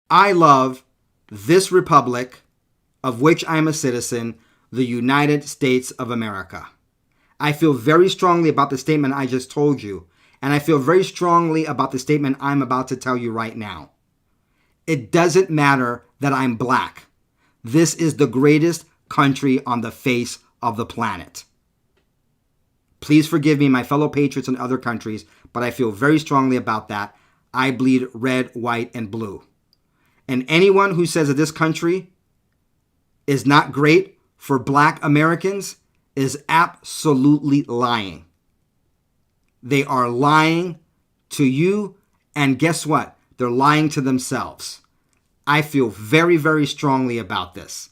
I love this republic of which I am a citizen, the United States of America. I feel very strongly about the statement I just told you, and I feel very strongly about the statement I'm about to tell you right now. It doesn't matter that I'm black. This is the greatest country on the face of the planet. Please forgive me, my fellow patriots in other countries, but I feel very strongly about that. I bleed red, white, and blue. And anyone who says that this country is not great for black Americans is absolutely lying. They are lying to you, and guess what? They're lying to themselves. I feel very, very strongly about this.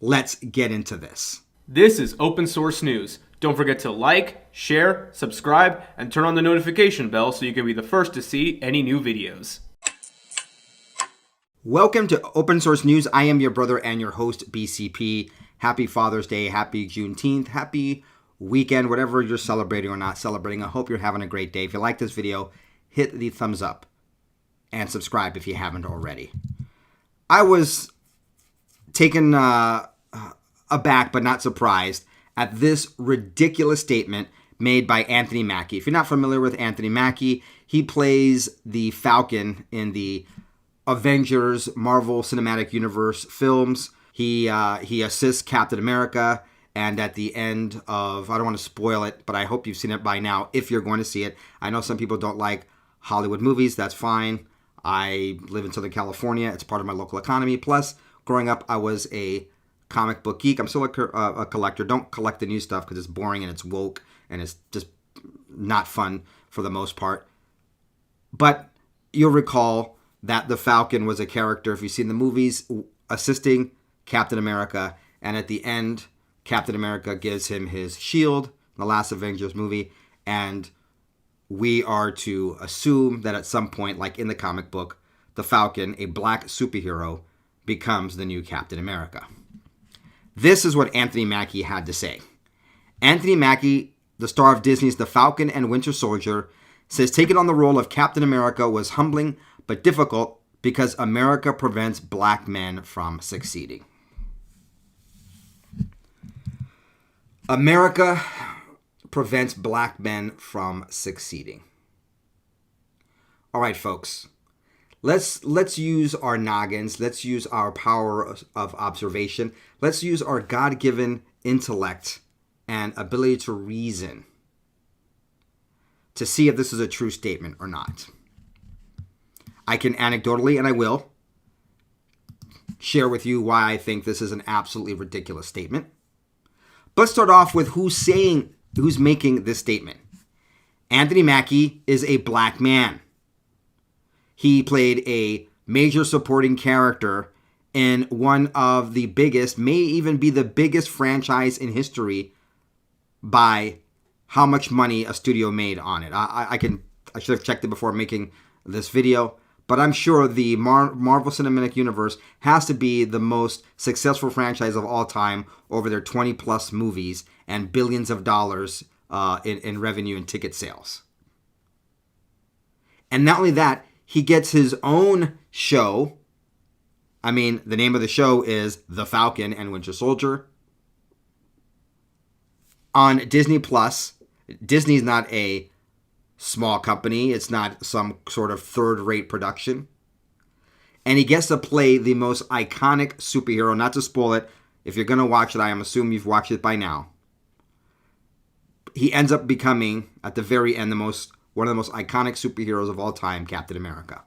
Let's get into this. This is Open Source News. Don't forget to like, share, subscribe, and turn on the notification bell so you can be the first to see any new videos. Welcome to Open Source News. I am your brother and your host, BCP. Happy Father's Day, happy Juneteenth, happy weekend, whatever you're celebrating or not celebrating. I hope you're having a great day. If you like this video, hit the thumbs up and subscribe if you haven't already. I was taken aback but not surprised at this ridiculous statement made by Anthony Mackie. If you're not familiar with Anthony Mackie, he plays the Falcon in the Avengers Marvel Cinematic Universe films. He assists Captain America, and at the end of, I don't want to spoil it, but I hope you've seen it by now if you're going to see it. I know some people don't like Hollywood movies. That's fine. I live in Southern California. It's part of my local economy. Plus, growing up, I was a comic book geek. I'm still a collector. Don't collect the new stuff because it's boring and it's woke and it's just not fun for the most part. But you'll recall that the Falcon was a character, if you've seen the movies, assisting Captain America. And at the end, Captain America gives him his shield, the last Avengers movie. And we are to assume that at some point, like in the comic book, the Falcon, a black superhero, becomes the new Captain America. This is what Anthony Mackie had to say. Anthony Mackie, the star of Disney's The Falcon and Winter Soldier, says taking on the role of Captain America was humbling but difficult because America prevents black men from succeeding. America prevents black men from succeeding. All right, folks. Let's use our noggins. Let's use our power of observation. Let's use our God-given intellect and ability to reason to see if this is a true statement or not. I can anecdotally, and I will, share with you why I think this is an absolutely ridiculous statement. But let's start off with who's making this statement. Anthony Mackie is a black man. He played a major supporting character in one of the biggest, may even be the biggest franchise in history by how much money a studio made on it. I should have checked it before making this video, but I'm sure the Marvel Cinematic Universe has to be the most successful franchise of all time over their 20 plus movies and billions of dollars in revenue and ticket sales. And not only that, he gets his own show. I mean, the name of the show is The Falcon and Winter Soldier on Disney Plus. Disney's not a small company. It's not some sort of third-rate production. And he gets to play the most iconic superhero. Not to spoil it, if you're going to watch it, I am assuming you've watched it by now. He ends up becoming, at the very end, one of the most iconic superheroes of all time, Captain America.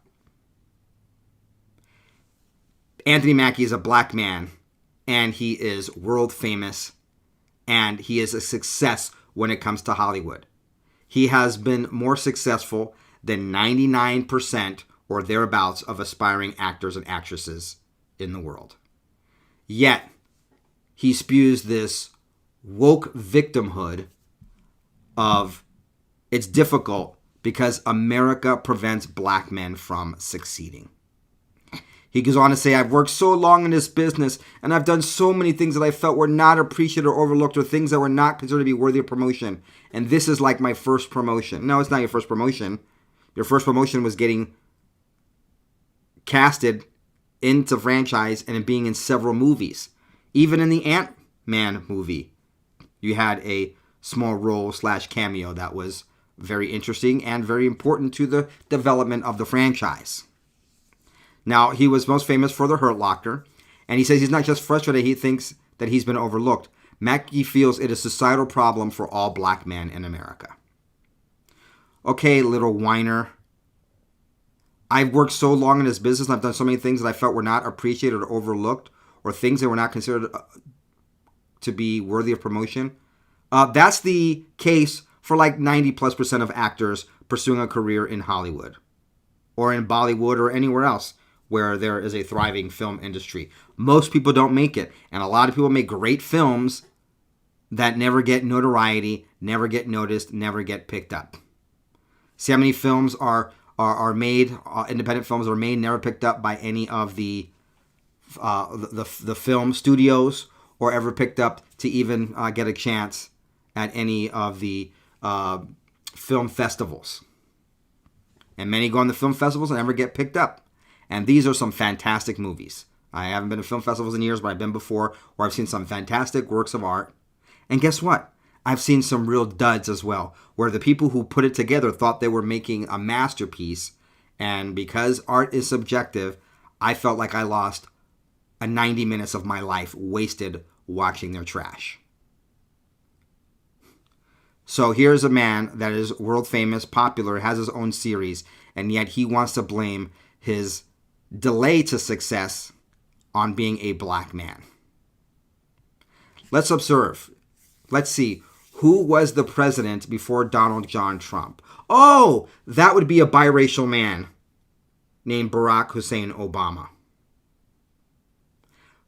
Anthony Mackie is a black man, and he is world famous, and he is a success when it comes to Hollywood. He has been more successful than 99% or thereabouts of aspiring actors and actresses in the world. Yet, he spews this woke victimhood of it's difficult because America prevents black men from succeeding. He goes on to say, I've worked so long in this business and I've done so many things that I felt were not appreciated or overlooked or things that were not considered to be worthy of promotion. And this is like my first promotion. No, it's not your first promotion. Your first promotion was getting casted into franchise and being in several movies. Even in the Ant-Man movie, you had a small role / cameo that was very interesting and very important to the development of the franchise. Now, he was most famous for The Hurt Locker, and he says he's not just frustrated, he thinks that he's been overlooked. Mackie feels it is a societal problem for all black men in America. Okay, little whiner. I've worked so long in this business and I've done so many things that I felt were not appreciated or overlooked, or things that were not considered to be worthy of promotion. That's the case for like 90+% of actors pursuing a career in Hollywood or in Bollywood or anywhere else where there is a thriving film industry. Most people don't make it, and a lot of people make great films that never get notoriety, never get noticed, never get picked up. See how many films are made, independent films are made, never picked up by any of the film studios, or ever picked up to even get a chance at any of the film festivals. And many go on the film festivals and never get picked up. And these are some fantastic movies. I haven't been to film festivals in years, but I've been before, where I've seen some fantastic works of art. And guess what? I've seen some real duds as well, where the people who put it together thought they were making a masterpiece. And because art is subjective, I felt like I lost 90 minutes of my life wasted watching their trash. So here's a man that is world famous, popular, has his own series, and yet he wants to blame his delay to success on being a black man. Let's observe. Let's see. Who was the president before Donald John Trump? Oh, that would be a biracial man named Barack Hussein Obama.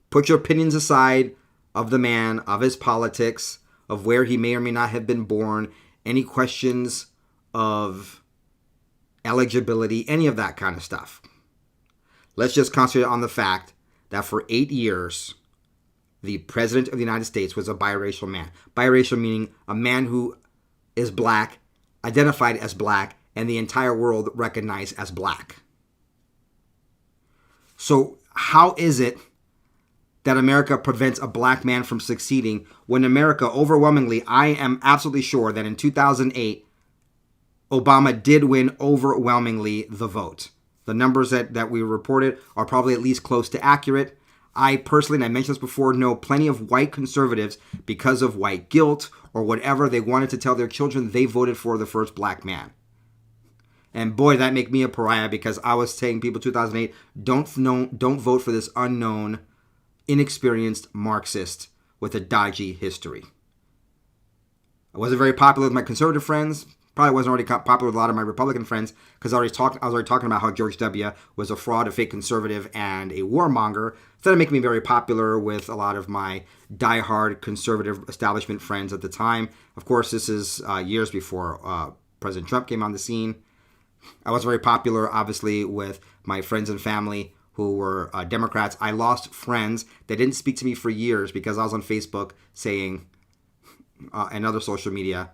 Put your opinions aside of the man, of his politics, of where he may or may not have been born, any questions of eligibility, any of that kind of stuff. Let's just concentrate on the fact that for 8 years, the President of the United States was a biracial man. Biracial meaning a man who is black, identified as black, and the entire world recognized as black. So how is it that America prevents a black man from succeeding when America overwhelmingly, I am absolutely sure that in 2008, Obama did win overwhelmingly the vote. The numbers that we reported are probably at least close to accurate. I personally, and I mentioned this before, know plenty of white conservatives because of white guilt or whatever. They wanted to tell their children they voted for the first black man. And boy, that make me a pariah, because I was saying people 2008, don't vote for this unknown, inexperienced Marxist with a dodgy history. I wasn't very popular with my conservative friends. Probably wasn't already popular with a lot of my Republican friends, because I was already talking about how George W. was a fraud, a fake conservative, and a warmonger. So that made me very popular with a lot of my diehard conservative establishment friends at the time. Of course, this is years before President Trump came on the scene. I was very popular, obviously, with my friends and family who were Democrats. I lost friends that didn't speak to me for years because I was on Facebook saying, and other social media,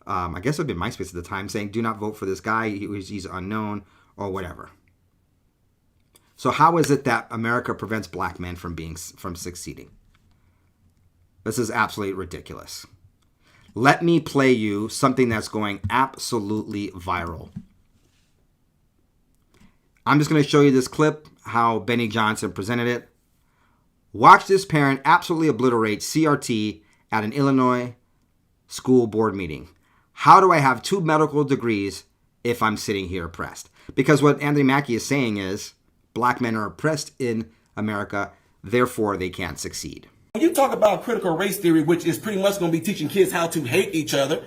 I guess it would be MySpace at the time, saying, do not vote for this guy, he's unknown, or whatever. So how is it that America prevents black men from succeeding? This is absolutely ridiculous. Let me play you something that's going absolutely viral. I'm just going to show you this clip, how Benny Johnson presented it. Watch this parent absolutely obliterate CRT at an Illinois school board meeting. How do I have 2 medical degrees if I'm sitting here oppressed? Because what Anthony Mackie is saying is black men are oppressed in America, therefore they can't succeed. When you talk about critical race theory, which is pretty much going to be teaching kids how to hate each other,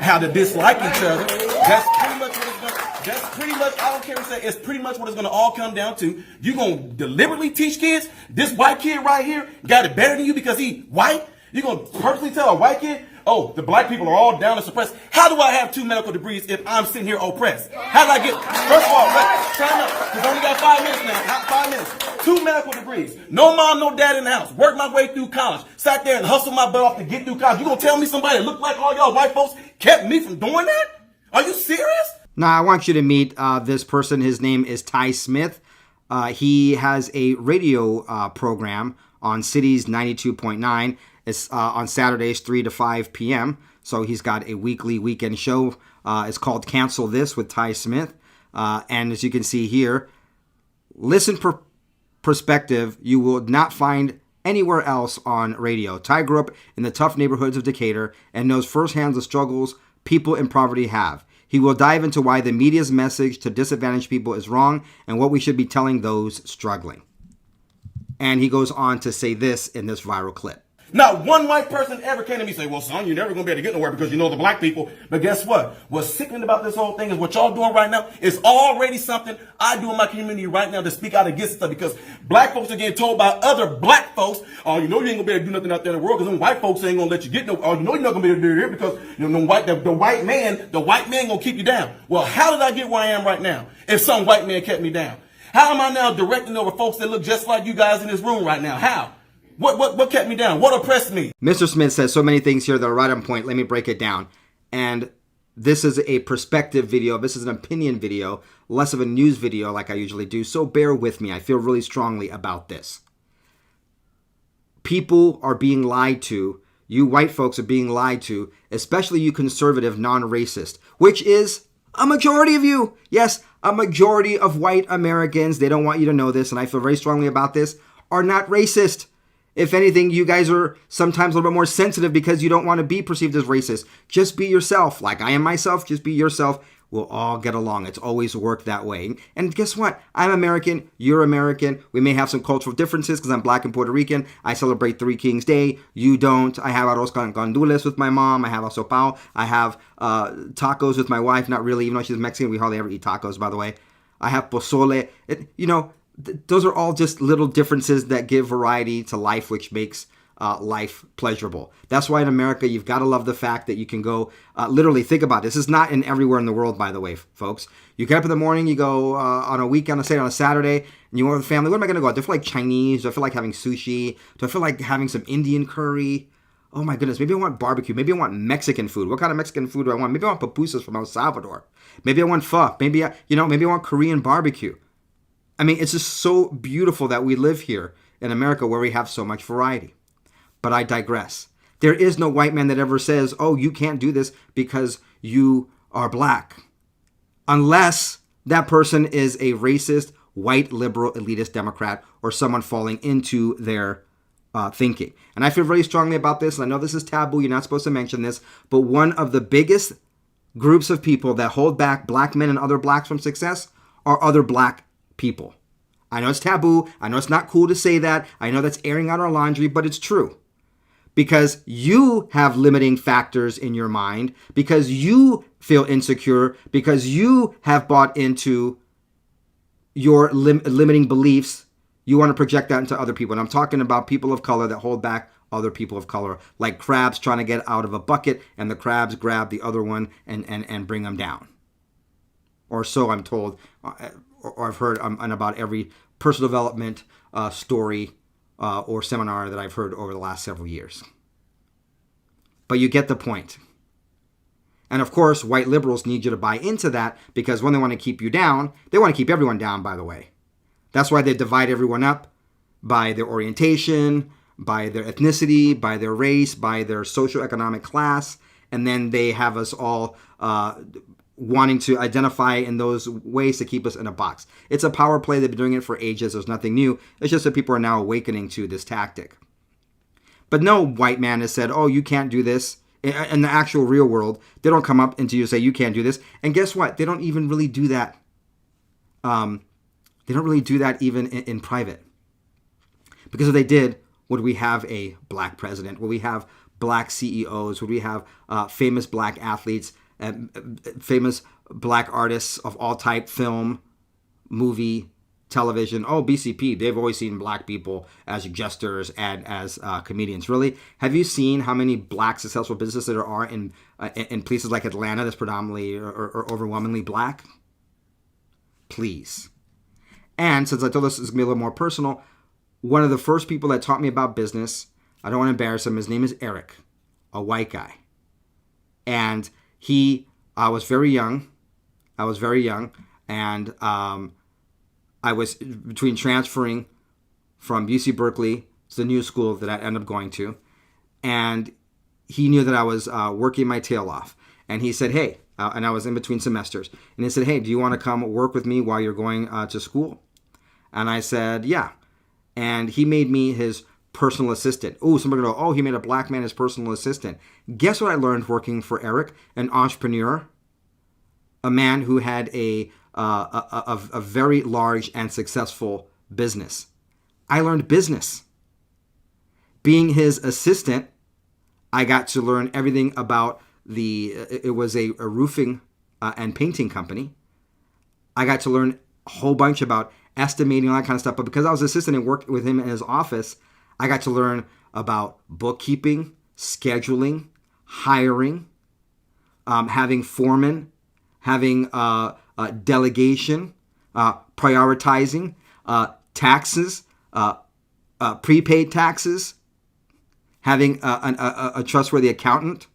how to dislike each other, that's pretty much what it's going to, I don't care what you say, it's pretty much what it's going to all come down to. You're going to deliberately teach kids, this white kid right here got it better than you because he white? You're going to purposely tell a white kid, oh, the black people are all down and suppressed. How do I have 2 medical degrees if I'm sitting here oppressed? How did I get, first of all, time up, because I only got 5 minutes now, 5 minutes. 2 medical degrees. No mom, no dad in the house. Worked my way through college. Sat there and hustled my butt off to get through college. You gonna tell me somebody that looked like all y'all white folks kept me from doing that? Are you serious? Now, I want you to meet this person. His name is Ty Smith. He has a radio program on Cities 92.9. It's on Saturdays 3 to 5 p.m. So he's got a weekly weekend show. It's called Cancel This with Ty Smith. And as you can see here, listen for perspective you will not find anywhere else on radio. Ty grew up in the tough neighborhoods of Decatur and knows firsthand the struggles people in poverty have. He will dive into why the media's message to disadvantaged people is wrong and what we should be telling those struggling. And he goes on to say this in this viral clip. Not one white person ever came to me and say, well, son, you're never going to be able to get nowhere because you know the black people. But guess what? What's sickening about this whole thing is what y'all doing right now is already something I do in my community right now to speak out against stuff, because black folks are getting told by other black folks, oh, you know you ain't going to be able to do nothing out there in the world because them white folks ain't going to let you get no, oh, you know you're not going to be able to do it here because you know, the white man going to keep you down. Well, how did I get where I am right now if some white man kept me down? How am I now directing over folks that look just like you guys in this room right now? How? What kept me down? What oppressed me? Mr. Smith says so many things here that are right on point. Let me break it down. And this is a perspective video. This is an opinion video, less of a news video like I usually do. So bear with me. I feel really strongly about this. People are being lied to. You white folks are being lied to, especially you conservative non-racist, which is a majority of you. Yes, a majority of white Americans, they don't want you to know this, and I feel very strongly about this, are not racist. If anything, you guys are sometimes a little bit more sensitive because you don't want to be perceived as racist. Just be yourself. Like I am myself, just be yourself. We'll all get along. It's always worked that way. And guess what? I'm American. You're American. We may have some cultural differences because I'm black and Puerto Rican. I celebrate Three Kings Day. You don't. I have arroz con gandules with my mom. I have asopao. I have tacos with my wife. Not really, even though she's Mexican. We hardly ever eat tacos, by the way. I have pozole. Those are all just little differences that give variety to life, which makes life pleasurable. That's why in America, you've got to love the fact that you can go, literally think about it. This is not in everywhere in the world, by the way, folks. You get up in the morning, you go on a weekend, say on a Saturday, and you go with the family. What am I going to go? Do I feel like Chinese? Do I feel like having sushi? Do I feel like having some Indian curry? Oh my goodness, maybe I want barbecue. Maybe I want Mexican food. What kind of Mexican food do I want? Maybe I want pupusas from El Salvador. Maybe I want pho. Maybe I want Korean barbecue. I mean, it's just so beautiful that we live here in America where we have so much variety. But I digress. There is no white man that ever says, oh, you can't do this because you are black. Unless that person is a racist, white, liberal, elitist Democrat or someone falling into their thinking. And I feel very strongly about this. And I know this is taboo. You're not supposed to mention this. But one of the biggest groups of people that hold back black men and other blacks from success are other black people. I know it's taboo. I know it's not cool to say that. I know that's airing out our laundry, but it's true. Because you have limiting factors in your mind, because you feel insecure, because you have bought into your limiting beliefs, you want to project that into other people. And I'm talking about people of color that hold back other people of color, like crabs trying to get out of a bucket, and the crabs grab the other one and bring them down. Or so I'm told, or I've heard on about every personal development story or seminar that I've heard over the last several years. But you get the point. And of course, white liberals need you to buy into that because when they want to keep you down, they want to keep everyone down, by the way. That's why they divide everyone up by their orientation, by their ethnicity, by their race, by their socioeconomic class. And then they have us all wanting to identify in those ways to keep us in a box. It's a power play. They've been doing it for ages. There's nothing new. It's just that people are now awakening to this tactic. But no white man has said, oh, you can't do this. In the actual real world, they don't come up into you and say, you can't do this. And guess what? They don't even really do that. They don't really do that even in private. Because if they did, would we have a black president? Would we have black CEOs? Would we have famous black athletes? Famous black artists of all type, film, movie, television. Oh, BCP, they've always seen black people as jesters and as comedians. Really? Have you seen how many black successful businesses there are in places like Atlanta that's predominantly or overwhelmingly black? Please. And since I told this is going to be a little more personal, one of the first people that taught me about business, I don't want to embarrass him, his name is Eric, a white guy. And I was very young, and I I was between transferring from UC Berkeley to the new school that I ended up going to, and he knew that I was working my tail off. And he said, hey, and I was in between semesters, and he said, hey, do you want to come work with me while you're going to school? And I said, yeah. And he made me his personal assistant. Oh, somebody go, oh, he made a black man his personal assistant. Guess what I learned working for Eric, an entrepreneur, a man who had a very large and successful business. I learned business. Being his assistant, I got to learn everything about it was a roofing and painting company. I got to learn a whole bunch about estimating, all that kind of stuff. But because I was assistant and worked with him in his office, I got to learn about bookkeeping, scheduling, hiring, having foremen, having delegation, prioritizing, taxes, prepaid taxes, having a trustworthy accountant,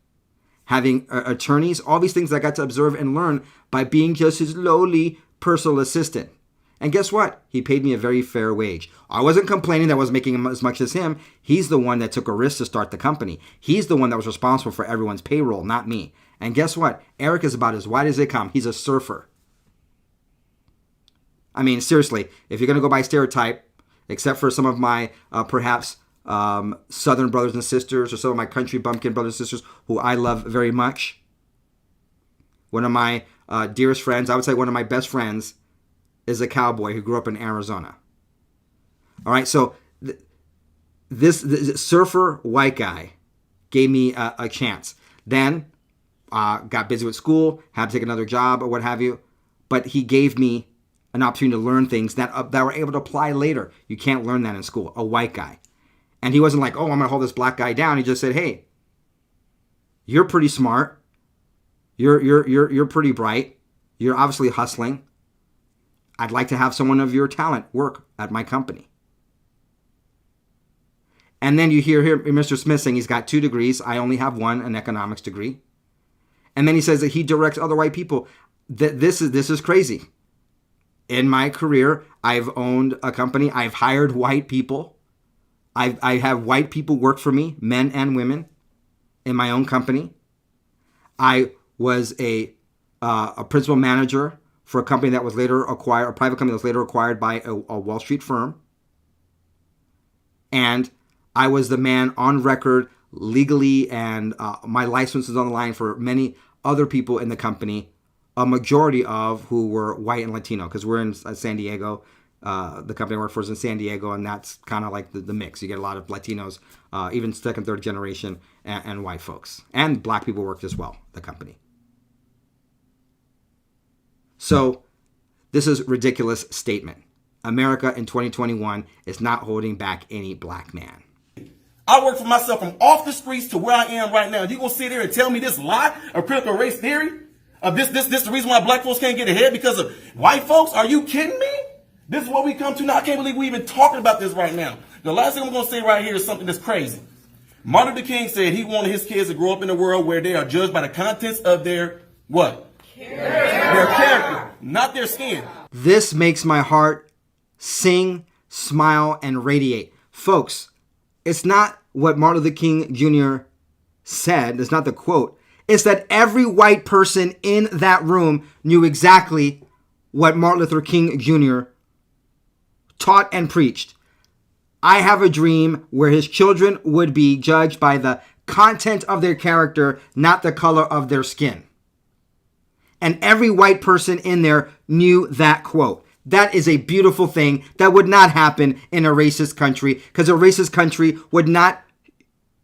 having attorneys, all these things I got to observe and learn by being just his lowly personal assistant. And guess what? He paid me a very fair wage. I wasn't complaining that I was making as much as him. He's the one that took a risk to start the company. He's the one that was responsible for everyone's payroll, not me. And guess what? Eric is about as white as they come. He's a surfer. I mean, seriously, if you're going to go by stereotype, except for some of my perhaps Southern brothers and sisters or some of my country bumpkin brothers and sisters who I love very much, one of my dearest friends, I would say one of my best friends, is a cowboy who grew up in Arizona. All right, so this surfer white guy gave me a chance. Then got busy with school, had to take another job or what have you, but he gave me an opportunity to learn things that were able to apply later. You can't learn that in school. A white guy, and he wasn't like, "Oh, I'm gonna hold this black guy down." He just said, "Hey, you're pretty smart. You're pretty bright. You're obviously hustling. I'd like to have someone of your talent work at my company." And then you hear Mr. Smith saying he's got 2 degrees. I only have one, an economics degree. And then he says that he directs other white people. This is crazy. In my career, I've owned a company. I've hired white people. I have white people work for me, men and women, in my own company. I was a principal manager for a company that was later acquired, a private company that was later acquired by a Wall Street firm. And I was the man on record legally, and my license was on the line for many other people in the company, a majority of who were white and Latino, because we're in San Diego. The company I work for is in San Diego, and that's kind of like the mix. You get a lot of Latinos, even second, third generation, and white folks. And black people worked as well, the company. So this is a ridiculous statement. America in 2021 is not holding back any black man. I work for myself from off the streets to where I am right now. You gonna sit here and tell me this lie of critical race theory? Of this the reason why black folks can't get ahead because of white folks? Are you kidding me? This is what we come to now. I can't believe we even talking about this right now. The last thing I'm gonna say right here is something that's crazy. Martin Luther King said he wanted his kids to grow up in a world where they are judged by the contents of their what? Their character, not their skin. This makes my heart sing, smile, and radiate. Folks, it's not what Martin Luther King Jr. said. It's not the quote. It's that every white person in that room knew exactly what Martin Luther King Jr. taught and preached. I have a dream where his children would be judged by the content of their character, not the color of their skin. And every white person in there knew that quote. That is a beautiful thing that would not happen in a racist country, because a racist country would not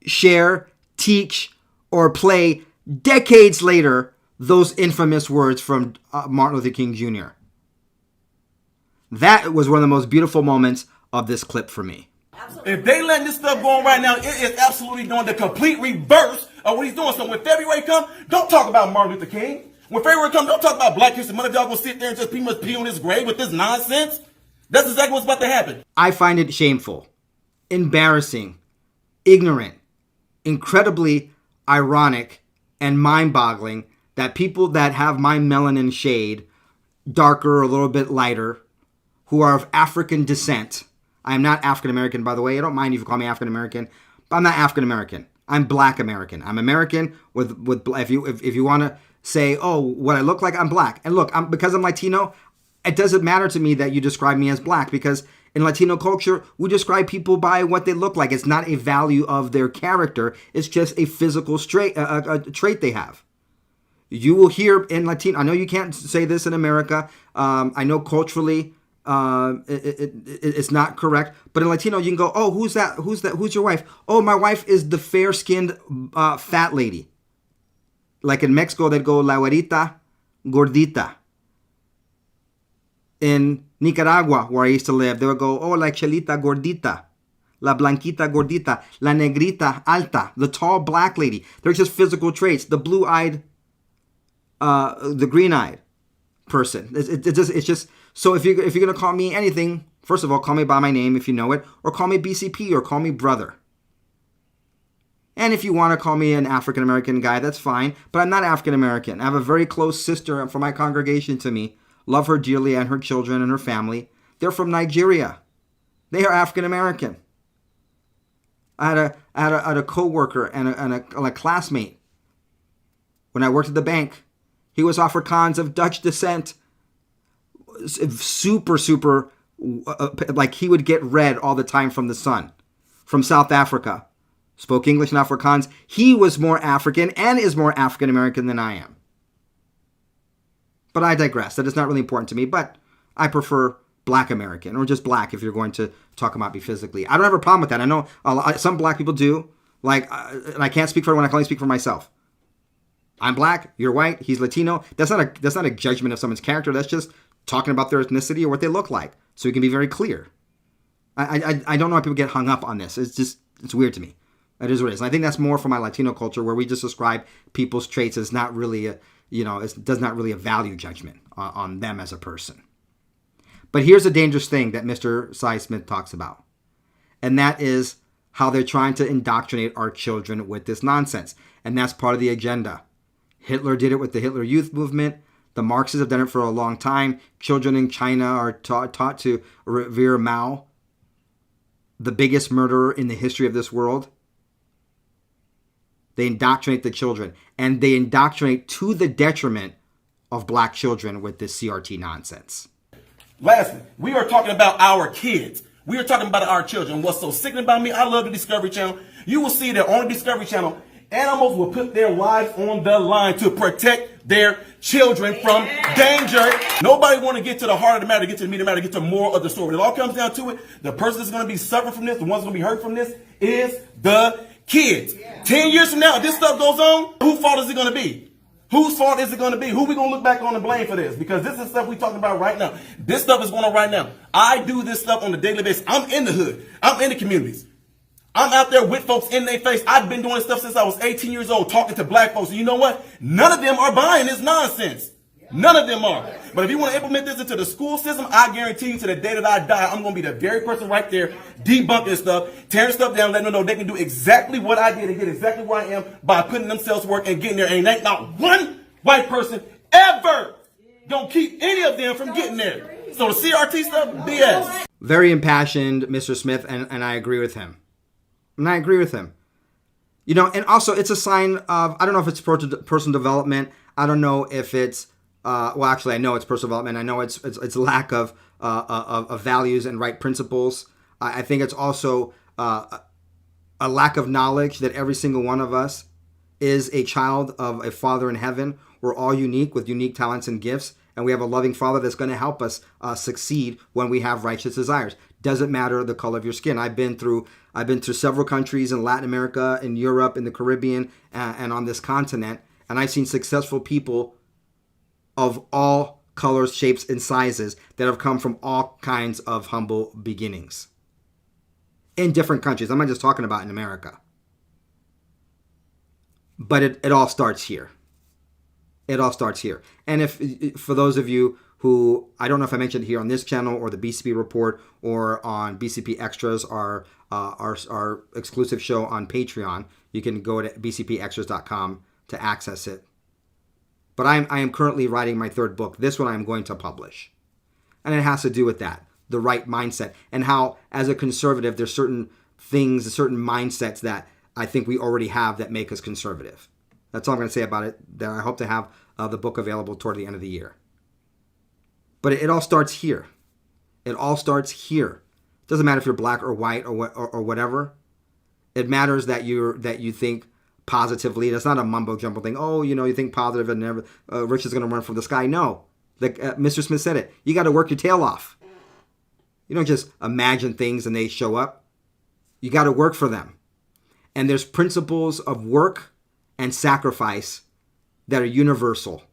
share, teach, or play decades later those infamous words from Martin Luther King Jr. That was one of the most beautiful moments of this clip for me. If they letting this stuff go on right now, it is absolutely doing the complete reverse of what he's doing. So when February comes, don't talk about Martin Luther King. When February comes, don't talk about Black History Month. Y'all gonna sit there and just pretty much pee on his grave with this nonsense? That's exactly what's about to happen. I find it shameful, embarrassing, ignorant, incredibly ironic, and mind-boggling that people that have my melanin shade, darker, a little bit lighter, who are of African descent. I am not African American, by the way. I don't mind if you call me African American, but I'm not African American. I'm Black American. I'm American with if you want to say, oh, what I look like, I'm Black. And look, because I'm Latino, it doesn't matter to me that you describe me as Black, because in Latino culture, we describe people by what they look like. It's not a value of their character. It's just a physical trait they have. You will hear in Latino, I know you can't say this in America. I know culturally it's not correct. But in Latino, you can go, oh, who's that? Who's that? Who's your wife? Oh, my wife is the fair-skinned fat lady. Like in Mexico, they'd go, la güerita gordita. In Nicaragua, where I used to live, they would go, oh, la chelita gordita. La blanquita gordita. La negrita alta. The tall black lady. They're just physical traits. The blue-eyed, the green-eyed person. It's just, so if you're going to call me anything, first of all, call me by my name if you know it, or call me BCP, or call me brother. And if you want to call me an African-American guy, that's fine, but I'm not African-American. I have a very close sister from my congregation to me. Love her dearly, and her children and her family. They're from Nigeria. They are African-American. I had a co-worker and a classmate when I worked at the bank. He was Afrikaans of Dutch descent. Super, like he would get red all the time from the sun. From South Africa. Spoke English and Afrikaans. He was more African and is more African American than I am. But I digress. That is not really important to me. But I prefer Black American, or just Black if you're going to talk about me physically. I don't have a problem with that. I know some Black people do. Like, and I can't speak for everyone. I can only speak for myself. I'm Black. You're white. He's Latino. That's not a judgment of someone's character. That's just talking about their ethnicity or what they look like, so we can be very clear. I don't know why people get hung up on this. It's weird to me. It is what it is. And I think that's more for my Latino culture, where we just describe people's traits as not really it does not really a value judgment on them as a person. But here's a dangerous thing that Mr. Cy Smith talks about. And that is how they're trying to indoctrinate our children with this nonsense. And that's part of the agenda. Hitler did it with the Hitler Youth Movement. The Marxists have done it for a long time. Children in China are taught to revere Mao, the biggest murderer in the history of this world. They indoctrinate the children, and they indoctrinate to the detriment of Black children with this CRT nonsense. Lastly, we are talking about our kids. We are talking about our children. What's so sickening about me, I love the Discovery Channel. You will see that on the Discovery Channel, animals will put their lives on the line to protect their children from danger. Nobody want to get to the heart of the matter, get to the meat of the matter, get to more of the story. When it all comes down to it, the person that's going to be suffering from this, the one's going to be hurt from this, is the kids. 10 years from now, if this stuff goes on, whose fault is it going to be? Whose fault is it going to be? Who we going to look back on and blame for this? Because this is stuff we're talking about right now. This stuff is going on right now. I do this stuff on a daily basis. I'm in the hood. I'm in the communities. I'm out there with folks in their face. I've been doing this stuff since I was 18 years old, talking to Black folks. And you know what? None of them are buying this nonsense. None of them are. But if you want to implement this into the school system, I guarantee you to the day that I die, I'm going to be the very person right there debunking stuff, tearing stuff down, letting them know they can do exactly what I did and get exactly where I am by putting themselves to work and getting there. And ain't not one white person ever going to keep any of them from getting there. So the CRT stuff, BS. Very impassioned, Mr. Smith, and I agree with him. And I agree with him. You know, and also it's a sign of, I don't know if it's personal development. I don't know if it's, well, actually, I know it's personal development. I know it's lack of values and right principles. I think it's also a lack of knowledge that every single one of us is a child of a Father in heaven. We're all unique with unique talents and gifts, and we have a loving Father that's going to help us succeed when we have righteous desires. Doesn't matter the color of your skin. I've been through several countries in Latin America, in Europe, in the Caribbean, and on this continent, and I've seen successful people of all colors, shapes, and sizes that have come from all kinds of humble beginnings in different countries. I'm not just talking about in America. But it all starts here. It all starts here. And if for those of you who, I don't know if I mentioned here on this channel or the BCP Report or on BCP Extras, our exclusive show on Patreon, you can go to bcpextras.com to access it. But I am currently writing my third book. This one I'm going to publish. And it has to do with that. the right mindset, and how, as a conservative, there's certain things, certain mindsets that I think we already have that make us conservative. That's all I'm going to say about it. That I hope to have the book available toward the end of the year. But it all starts here. It all starts here. It doesn't matter if you're black or white or whatever. It matters that you think positively. That's not a mumbo jumbo thing. Oh, you think positive and never rich is going to run from the sky. No, like Mr. Smith said it. You got to work your tail off. You don't just imagine things and they show up. You got to work for them. And there's principles of work and sacrifice that are universal,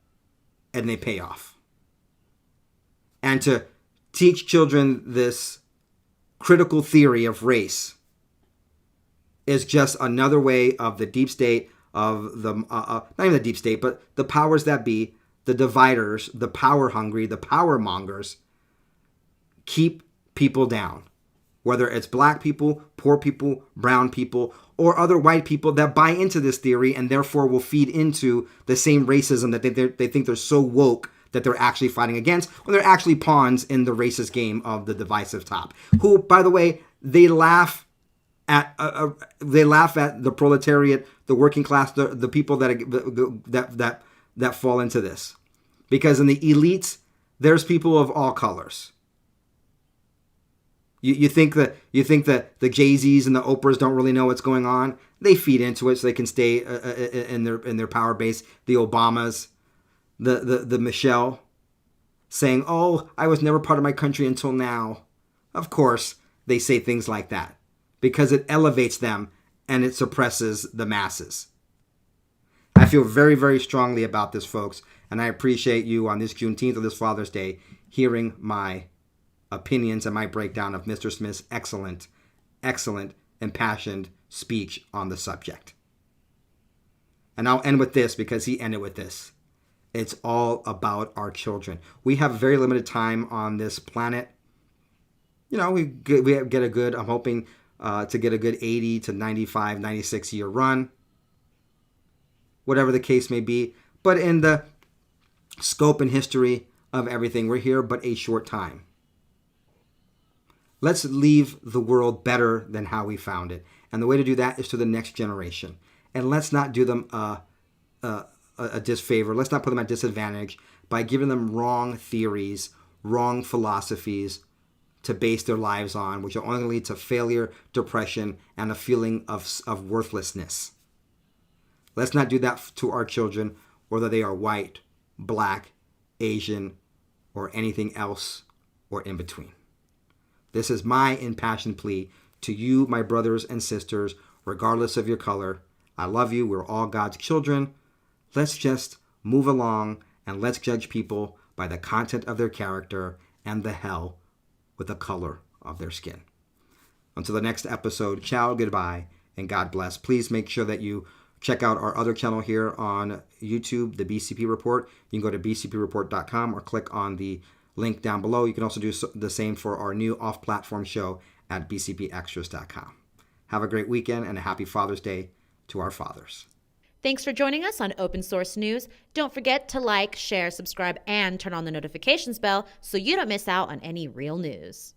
and they pay off. And to teach children this critical theory of race is just another way of the deep state, of the, not even the deep state, but the powers that be, the dividers, the power hungry, the power mongers, keep people down. Whether it's black people, poor people, brown people, or other white people that buy into this theory and therefore will feed into the same racism that they think they're so woke that they're actually fighting against, or they're actually pawns in the racist game of the divisive top. Who, by the way, they laugh at the proletariat, the working class, the people that fall into this, because in the elites there's people of all colors. You think that the Jay-Z's and the Oprahs don't really know what's going on? They feed into it so they can stay in their power base. The Obamas, the Michelle, saying, "Oh, I was never part of my country until now." Of course, they say things like that because it elevates them and it suppresses the masses. I feel very, very strongly about this, folks, and I appreciate you on this Juneteenth or this Father's Day hearing my opinions and my breakdown of Mr. Smith's excellent, impassioned speech on the subject. And I'll end with this because he ended with this. It's all about our children. We have very limited time on this planet. We get a good, I'm hoping to get a good 80 to 95, 96 year run. Whatever the case may be. But in the scope and history of everything, we're here but a short time. Let's leave the world better than how we found it. And the way to do that is to the next generation. And let's not do them a disfavor. Let's not put them at disadvantage by giving them wrong theories, wrong philosophies to base their lives on, which will only lead to failure, depression, and a feeling of worthlessness. Let's not do that to our children, whether they are white, black, Asian, or anything else or in between. This is my impassioned plea to you, my brothers and sisters, regardless of your color. I love you. We're all God's children. Let's just move along and let's judge people by the content of their character and the hell with the color of their skin. Until the next episode, ciao, goodbye, and God bless. Please make sure that you check out our other channel here on YouTube, the BCP Report. You can go to bcpreport.com or click on the link down below. You can also do the same for our new off-platform show at bcpextras.com. Have a great weekend and a happy Father's Day to our fathers. Thanks for joining us on Open Source News. Don't forget to like, share, subscribe, and turn on the notifications bell so you don't miss out on any real news.